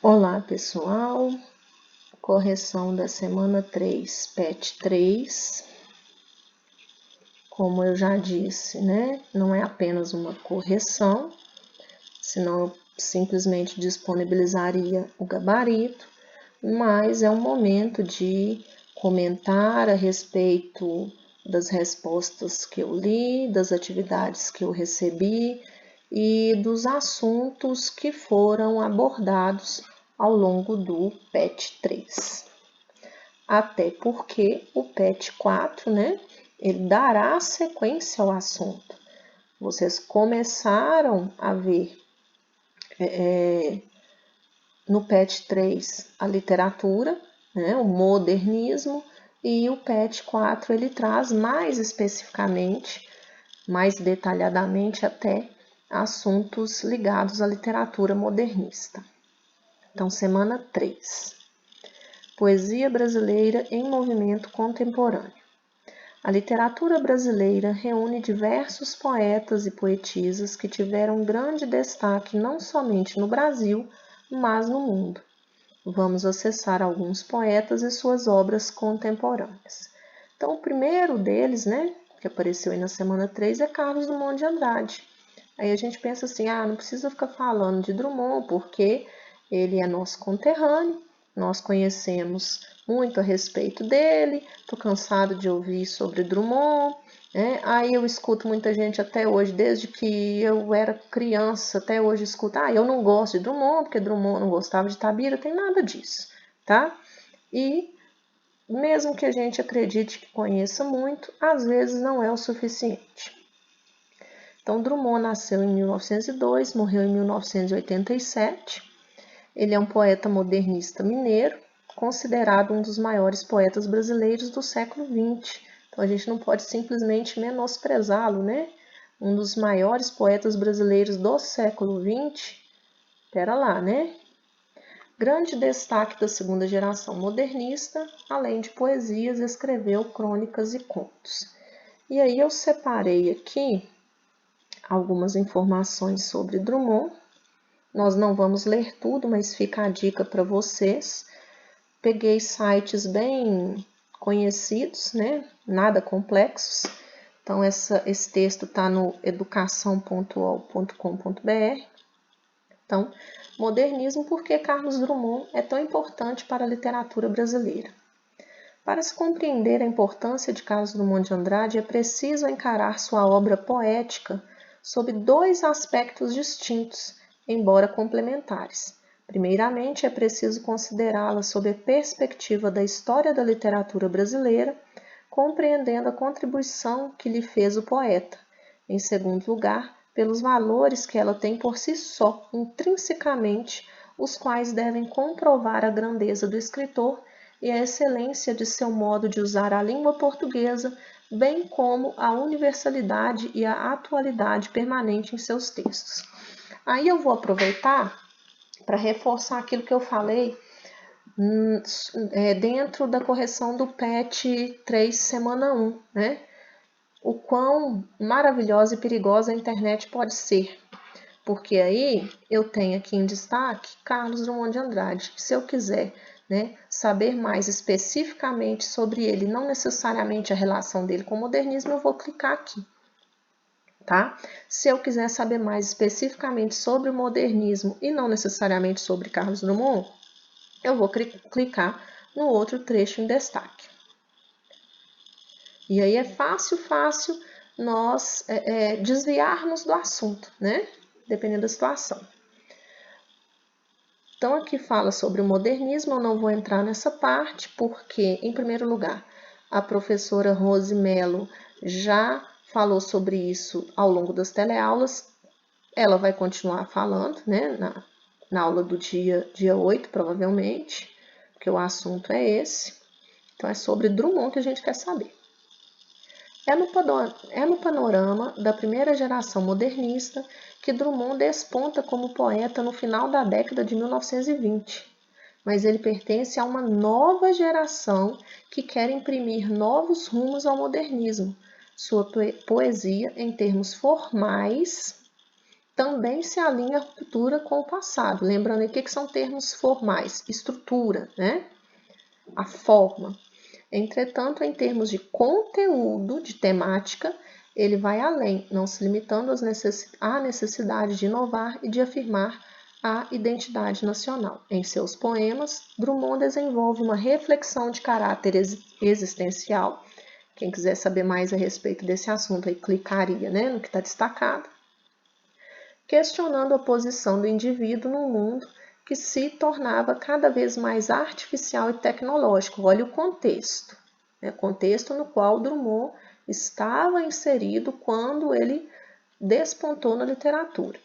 Olá, pessoal. Correção da semana 3, PET 3. Como eu já disse, né? Não é apenas uma correção, senão eu simplesmente disponibilizaria o gabarito, mas é um momento de comentar a respeito das respostas que eu li, das atividades que eu recebi e dos assuntos que foram abordados ao longo do PET 3. Até porque o PET 4, né, ele dará sequência ao assunto. Vocês começaram a ver no PET 3 a literatura, né, o modernismo, e o PET 4 ele traz mais especificamente, mais detalhadamente até, assuntos ligados à literatura modernista. Então, semana 3. Poesia brasileira em movimento contemporâneo. A literatura brasileira reúne diversos poetas e poetisas que tiveram grande destaque não somente no Brasil, mas no mundo. Vamos acessar alguns poetas e suas obras contemporâneas. Então, o primeiro deles, né, que apareceu aí na semana 3, é Carlos Drummond de Andrade. Aí a gente pensa assim, não precisa ficar falando de Drummond, porque ele é nosso conterrâneo, nós conhecemos muito a respeito dele, estou cansado de ouvir sobre Drummond, né? Aí eu escuto muita gente até hoje, desde que eu era criança, até hoje escuto, eu não gosto de Drummond, porque Drummond não gostava de Tabira, tem nada disso, tá? E mesmo que a gente acredite que conheça muito, às vezes não é o suficiente. Então, Drummond nasceu em 1902, morreu em 1987. Ele é um poeta modernista mineiro, considerado um dos maiores poetas brasileiros do século XX. Então, a gente não pode simplesmente menosprezá-lo, né? Um dos maiores poetas brasileiros do século XX. Pera lá, né? Grande destaque da segunda geração modernista, além de poesias, escreveu crônicas e contos. E aí eu separei aqui algumas informações sobre Drummond. Nós não vamos ler tudo, mas fica a dica para vocês. Peguei sites bem conhecidos, né? Nada complexos. Então, esse texto está no educação.ol.com.br. Então, modernismo, por que Carlos Drummond é tão importante para a literatura brasileira? Para se compreender a importância de Carlos Drummond de Andrade, é preciso encarar sua obra poética sob dois aspectos distintos, embora complementares. Primeiramente, é preciso considerá-la sob a perspectiva da história da literatura brasileira, compreendendo a contribuição que lhe fez o poeta. Em segundo lugar, pelos valores que ela tem por si só, intrinsecamente, os quais devem comprovar a grandeza do escritor e a excelência de seu modo de usar a língua portuguesa, bem como a universalidade e a atualidade permanente em seus textos. Aí eu vou aproveitar para reforçar aquilo que eu falei dentro da correção do PET 3, semana 1, né? O quão maravilhosa e perigosa a internet pode ser. Porque aí eu tenho aqui em destaque Carlos Drummond de Andrade. Se eu quiser, né, saber mais especificamente sobre ele, não necessariamente a relação dele com o modernismo, eu vou clicar aqui. Tá? Se eu quiser saber mais especificamente sobre o modernismo e não necessariamente sobre Carlos Drummond, eu vou clicar no outro trecho em destaque. E aí é fácil nós desviarmos do assunto, né? Dependendo da situação. Então, aqui fala sobre o modernismo, eu não vou entrar nessa parte, porque, em primeiro lugar, a professora Rose Mello já falou sobre isso ao longo das teleaulas. Ela vai continuar falando, né, na aula do dia 8, provavelmente, porque o assunto é esse. Então, é sobre Drummond que a gente quer saber. É no panorama da primeira geração modernista que Drummond desponta como poeta no final da década de 1920. Mas ele pertence a uma nova geração que quer imprimir novos rumos ao modernismo. Sua poesia, em termos formais, também se alinha a ruptura com o passado. Lembrando aqui que são termos formais, estrutura, né? A forma. Entretanto, em termos de conteúdo, de temática, ele vai além, não se limitando à necessidade de inovar e de afirmar a identidade nacional. Em seus poemas, Drummond desenvolve uma reflexão de caráter existencial. Quem quiser saber mais a respeito desse assunto, aí clicaria, né, no que está destacado, questionando a posição do indivíduo no mundo que se tornava cada vez mais artificial e tecnológico. Olha o contexto, né? Contexto no qual Drummond estava inserido quando ele despontou na literatura,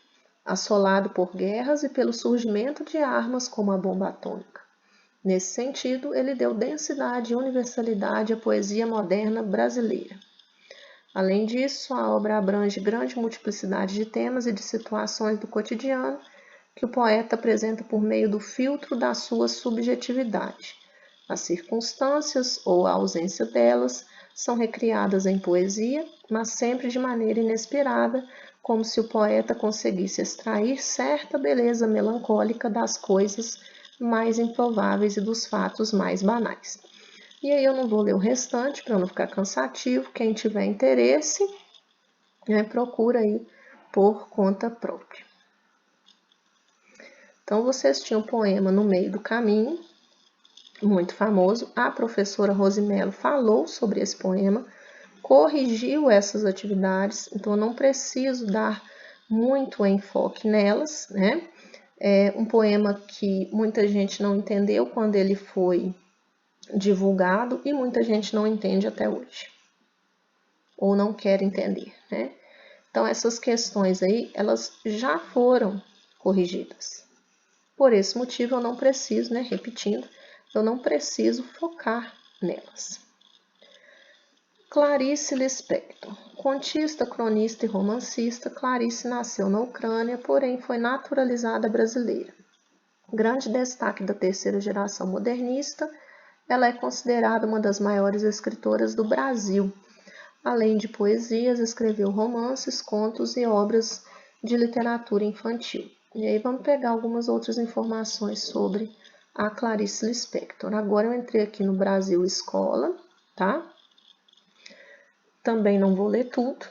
assolado por guerras e pelo surgimento de armas como a bomba atômica. Nesse sentido, ele deu densidade e universalidade à poesia moderna brasileira. Além disso, a obra abrange grande multiplicidade de temas e de situações do cotidiano que o poeta apresenta por meio do filtro da sua subjetividade. As circunstâncias, ou a ausência delas, são recriadas em poesia, mas sempre de maneira inesperada, como se o poeta conseguisse extrair certa beleza melancólica das coisas mais improváveis e dos fatos mais banais. E aí eu não vou ler o restante para não ficar cansativo. Quem tiver interesse, procura aí por conta própria. Então, vocês tinham um poema No Meio do Caminho, muito famoso. A professora Rosimelo falou sobre esse poema, corrigiu essas atividades, então eu não preciso dar muito enfoque nelas, né? É um poema que muita gente não entendeu quando ele foi divulgado e muita gente não entende até hoje, ou não quer entender, né? Então, essas questões aí, elas já foram corrigidas. Por esse motivo, eu não preciso, né, repetindo, eu não preciso focar nelas. Clarice Lispector. Contista, cronista e romancista, Clarice nasceu na Ucrânia, porém foi naturalizada brasileira. Grande destaque da terceira geração modernista, ela é considerada uma das maiores escritoras do Brasil. Além de poesias, escreveu romances, contos e obras de literatura infantil. E aí vamos pegar algumas outras informações sobre a Clarice Lispector. Agora eu entrei aqui no Brasil Escola, tá? Também não vou ler tudo.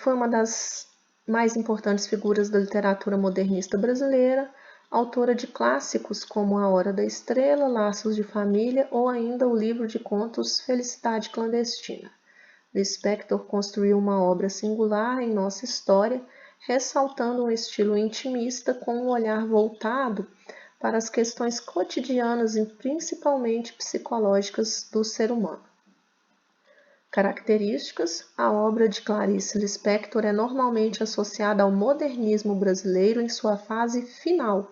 Foi uma das mais importantes figuras da literatura modernista brasileira, autora de clássicos como A Hora da Estrela, Laços de Família ou ainda o livro de contos Felicidade Clandestina. Lispector construiu uma obra singular em nossa história, ressaltando um estilo intimista com um olhar voltado para as questões cotidianas e principalmente psicológicas do ser humano. Características: a obra de Clarice Lispector é normalmente associada ao modernismo brasileiro em sua fase final.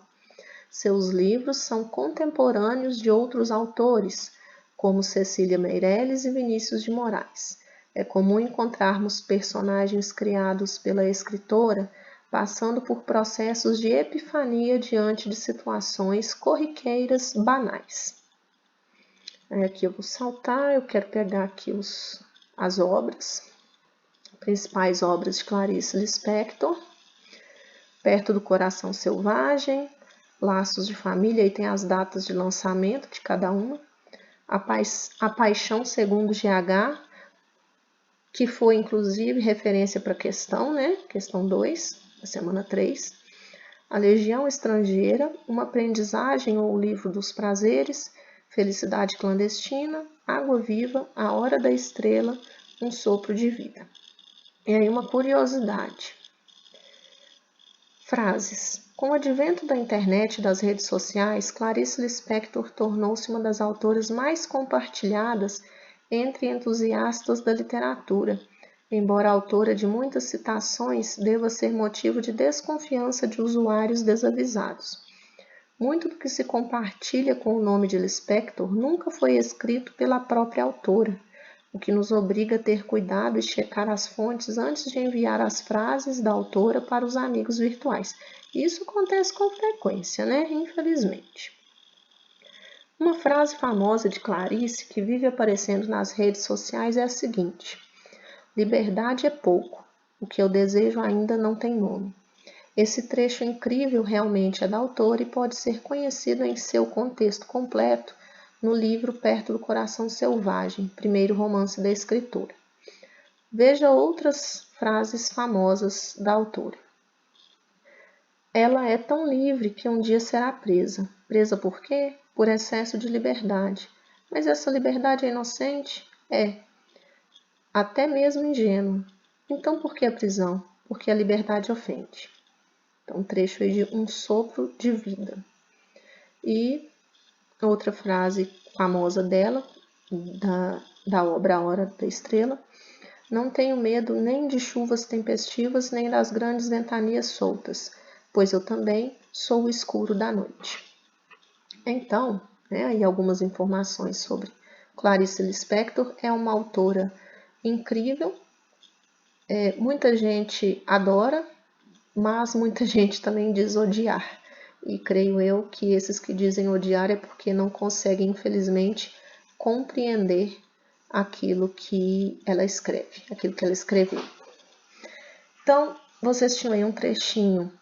Seus livros são contemporâneos de outros autores, como Cecília Meirelles e Vinícius de Moraes. É comum encontrarmos personagens criados pela escritora passando por processos de epifania diante de situações corriqueiras banais. Aqui eu vou saltar, eu quero pegar aqui as obras, principais obras de Clarice Lispector. Perto do Coração Selvagem, Laços de Família, aí tem as datas de lançamento de cada uma. A Paixão segundo GH, que foi inclusive referência para a questão, né? Questão 2, da semana 3. A Legião Estrangeira, Uma Aprendizagem ou o Livro dos Prazeres, Felicidade Clandestina, Água Viva, A Hora da Estrela, Um Sopro de Vida. E aí uma curiosidade. Frases. Com o advento da internet e das redes sociais, Clarice Lispector tornou-se uma das autoras mais compartilhadas entre entusiastas da literatura. Embora autora de muitas citações, deva ser motivo de desconfiança de usuários desavisados. Muito do que se compartilha com o nome de Lispector nunca foi escrito pela própria autora, o que nos obriga a ter cuidado e checar as fontes antes de enviar as frases da autora para os amigos virtuais. Isso acontece com frequência, né? Infelizmente. Uma frase famosa de Clarice que vive aparecendo nas redes sociais é a seguinte: liberdade é pouco, O que eu desejo ainda não tem nome. Esse trecho incrível realmente é da autora e pode ser conhecido em seu contexto completo no livro Perto do Coração Selvagem, primeiro romance da escritora. Veja outras frases famosas da autora. Ela é tão livre que um dia será presa. Presa por quê? Por excesso de liberdade. Mas essa liberdade é inocente? É. Até mesmo ingênua. Então por que a prisão? Porque a liberdade ofende. Então, um trecho aí de Um Sopro de Vida. E outra frase famosa dela, da obra A Hora da Estrela. Não tenho medo nem de chuvas tempestivas, nem das grandes ventanias soltas, pois eu também sou o escuro da noite. Então, aí algumas informações sobre Clarice Lispector. É uma autora incrível, muita gente adora, mas muita gente também diz odiar. E creio eu que esses que dizem odiar é porque não conseguem, infelizmente, compreender aquilo que ela escreve, aquilo que ela escreveu. Então, vocês tinham aí um trechinho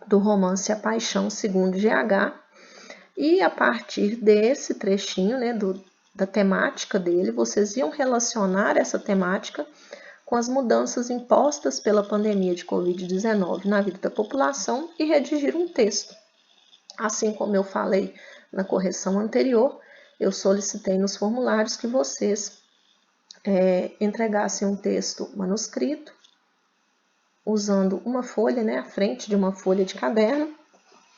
do romance A Paixão Segundo GH, e a partir desse trechinho, da temática dele, vocês iam relacionar essa temática com as mudanças impostas pela pandemia de Covid-19 na vida da população e redigir um texto. Assim como eu falei na correção anterior, eu solicitei nos formulários que vocês entregassem um texto manuscrito, usando uma folha, a frente de uma folha de caderno,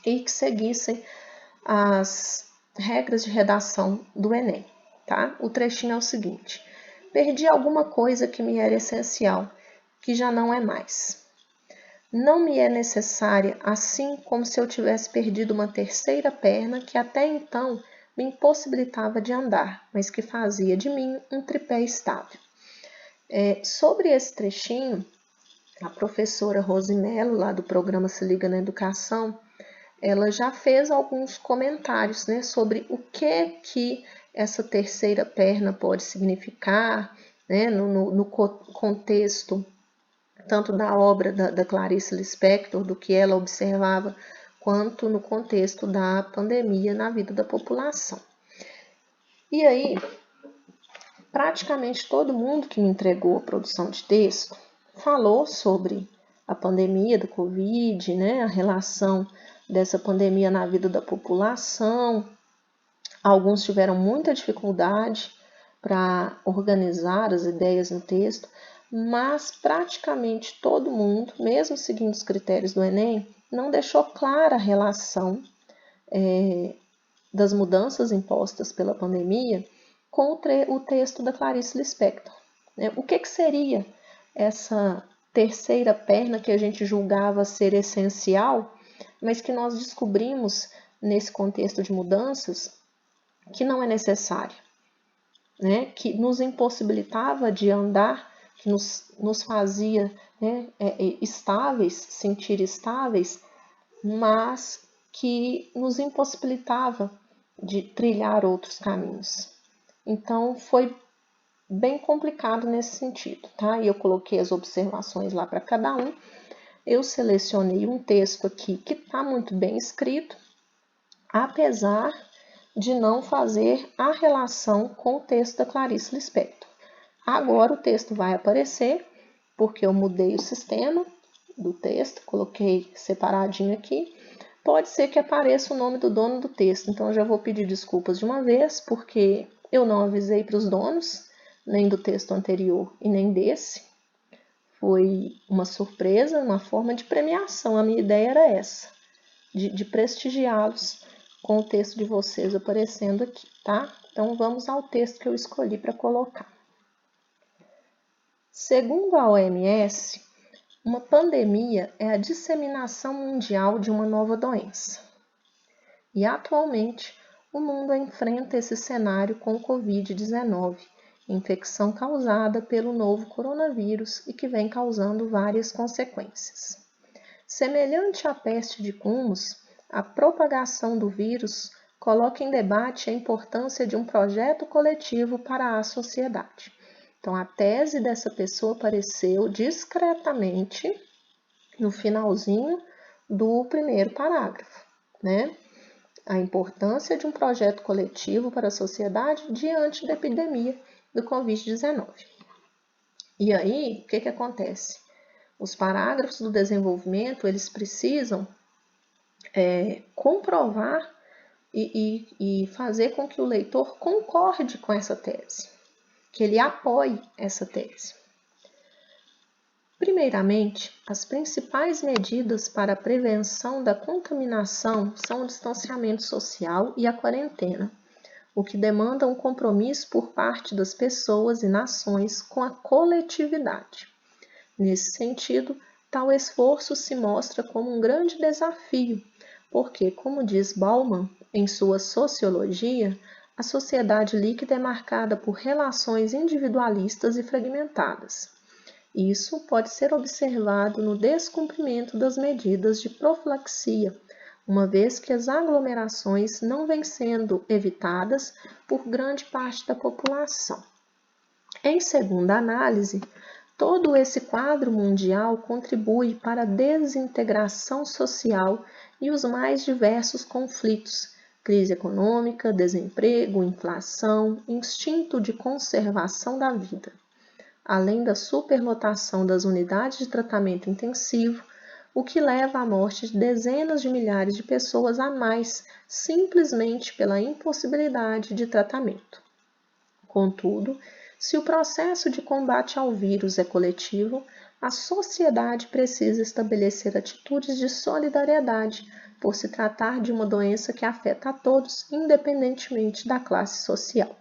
e que seguissem as regras de redação do Enem. Tá? O trechinho é o seguinte: perdi alguma coisa que me era essencial, que já não é mais. Não me é necessária, assim como se eu tivesse perdido uma terceira perna que até então me impossibilitava de andar, mas que fazia de mim um tripé estável. Sobre esse trechinho, a professora Rosimelo, lá do programa Se Liga na Educação, ela já fez alguns comentários, sobre o que essa terceira perna pode significar, no contexto tanto da obra da Clarice Lispector, do que ela observava, quanto no contexto da pandemia na vida da população. E aí, praticamente todo mundo que me entregou a produção de texto falou sobre a pandemia do Covid, a relação dessa pandemia na vida da população. Alguns tiveram muita dificuldade para organizar as ideias no texto, mas praticamente todo mundo, mesmo seguindo os critérios do Enem, não deixou clara a relação das mudanças impostas pela pandemia com o texto da Clarice Lispector. O que seria essa terceira perna que a gente julgava ser essencial, mas que nós descobrimos nesse contexto de mudanças que não é necessária, que nos impossibilitava de andar, que nos fazia estáveis, sentir estáveis, mas que nos impossibilitava de trilhar outros caminhos. Então, foi bem complicado nesse sentido, tá? E eu coloquei as observações lá para cada um. Eu selecionei um texto aqui que está muito bem escrito, apesar de não fazer a relação com o texto da Clarice Lispector. Agora o texto vai aparecer, porque eu mudei o sistema do texto, coloquei separadinho aqui. Pode ser que apareça o nome do dono do texto, então eu já vou pedir desculpas de uma vez, porque eu não avisei para os donos, nem do texto anterior e nem desse. Foi uma surpresa, uma forma de premiação. A minha ideia era essa, de prestigiá-los com o texto de vocês aparecendo aqui, tá? Então vamos ao texto que eu escolhi para colocar. Segundo a OMS, uma pandemia é a disseminação mundial de uma nova doença. E atualmente, o mundo enfrenta esse cenário com o Covid-19, infecção causada pelo novo coronavírus e que vem causando várias consequências. Semelhante à peste de Cumus, a propagação do vírus coloca em debate a importância de um projeto coletivo para a sociedade. Então, a tese dessa pessoa apareceu discretamente no finalzinho do primeiro parágrafo, né? A importância de um projeto coletivo para a sociedade diante da epidemia do Covid-19. E aí, o que acontece? Os parágrafos do desenvolvimento, eles precisam comprovar e fazer com que o leitor concorde com essa tese, que ele apoie essa tese. Primeiramente, as principais medidas para a prevenção da contaminação são o distanciamento social e a quarentena, o que demanda um compromisso por parte das pessoas e nações com a coletividade. Nesse sentido, tal esforço se mostra como um grande desafio, porque, como diz Bauman em sua Sociologia, a sociedade líquida é marcada por relações individualistas e fragmentadas. Isso pode ser observado no descumprimento das medidas de profilaxia, uma vez que as aglomerações não vêm sendo evitadas por grande parte da população. Em segunda análise, todo esse quadro mundial contribui para a desintegração social e os mais diversos conflitos, crise econômica, desemprego, inflação, instinto de conservação da vida, além da superlotação das unidades de tratamento intensivo, o que leva à morte de dezenas de milhares de pessoas a mais, simplesmente pela impossibilidade de tratamento. Contudo, se o processo de combate ao vírus é coletivo, a sociedade precisa estabelecer atitudes de solidariedade, por se tratar de uma doença que afeta a todos, independentemente da classe social.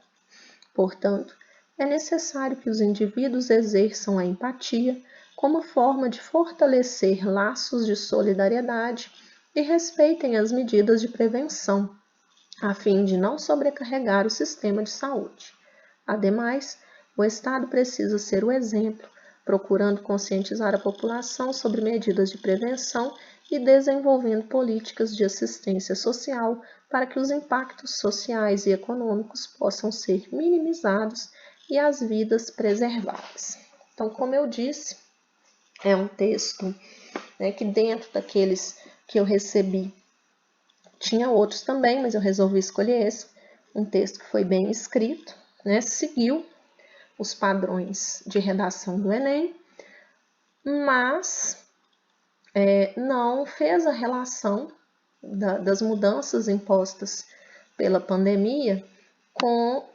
Portanto, é necessário que os indivíduos exerçam a empatia como forma de fortalecer laços de solidariedade e respeitem as medidas de prevenção, a fim de não sobrecarregar o sistema de saúde. Ademais, o Estado precisa ser o exemplo, procurando conscientizar a população sobre medidas de prevenção e desenvolvendo políticas de assistência social para que os impactos sociais e econômicos possam ser minimizados e as vidas preservadas. Então, como eu disse, é um texto, que dentro daqueles que eu recebi, tinha outros também, mas eu resolvi escolher esse, um texto que foi bem escrito, seguiu os padrões de redação do Enem, mas não fez a relação das mudanças impostas pela pandemia com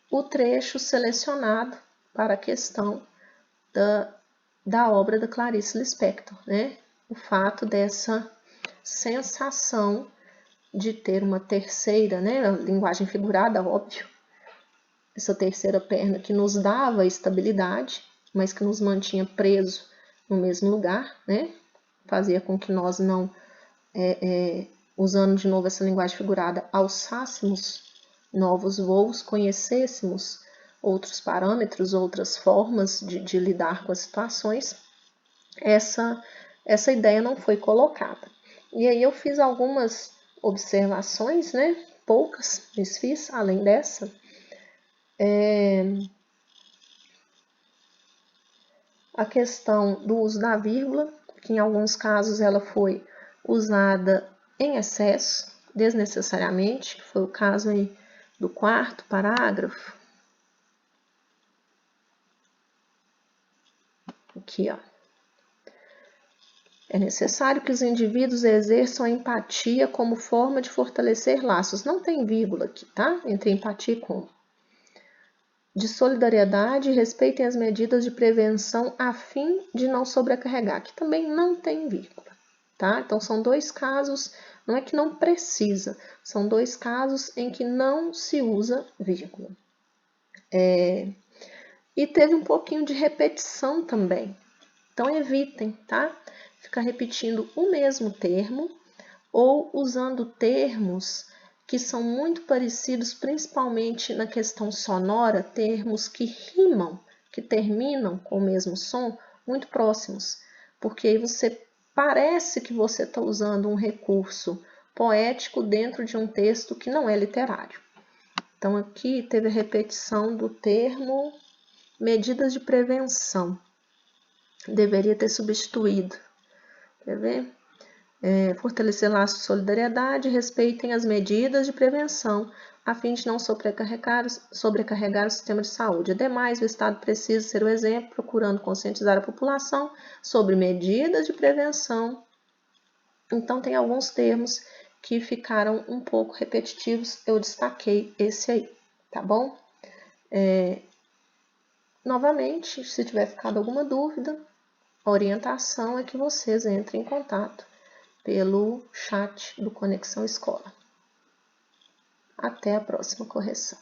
o trecho selecionado para a questão da obra da Clarice Lispector, o fato dessa sensação de ter uma terceira, linguagem figurada, óbvio, essa terceira perna que nos dava estabilidade, mas que nos mantinha preso no mesmo lugar, fazia com que nós não, usando de novo essa linguagem figurada, alçássemos novos voos, conhecêssemos outros parâmetros, outras formas de lidar com as situações, essa ideia não foi colocada. E aí eu fiz algumas observações, poucas, mas fiz, além dessa. A questão do uso da vírgula, que em alguns casos ela foi usada em excesso, desnecessariamente, que foi o caso aí do quarto parágrafo. Aqui, ó. É necessário que os indivíduos exerçam a empatia como forma de fortalecer laços. Não tem vírgula aqui, tá? Entre empatia e como. De solidariedade e respeitem as medidas de prevenção a fim de não sobrecarregar. Aqui também não tem vírgula, tá? Então, são dois casos, não é que não precisa, são dois casos em que não se usa vírgula. E teve um pouquinho de repetição também. Então, evitem, tá? Ficar repetindo o mesmo termo ou usando termos que são muito parecidos, principalmente na questão sonora, termos que rimam, que terminam com o mesmo som, muito próximos, porque aí você parece que você está usando um recurso poético dentro de um texto que não é literário. Então, aqui teve a repetição do termo Medidas de prevenção. Deveria ter substituído. Quer ver? Fortalecer laços de solidariedade, respeitem as medidas de prevenção, a fim de não sobrecarregar o sistema de saúde. Ademais, o Estado precisa ser o exemplo, procurando conscientizar a população sobre medidas de prevenção. Então, tem alguns termos que ficaram um pouco repetitivos, eu destaquei esse aí, tá bom? Novamente, se tiver ficado alguma dúvida, a orientação é que vocês entrem em contato pelo chat do Conexão Escola. Até a próxima correção.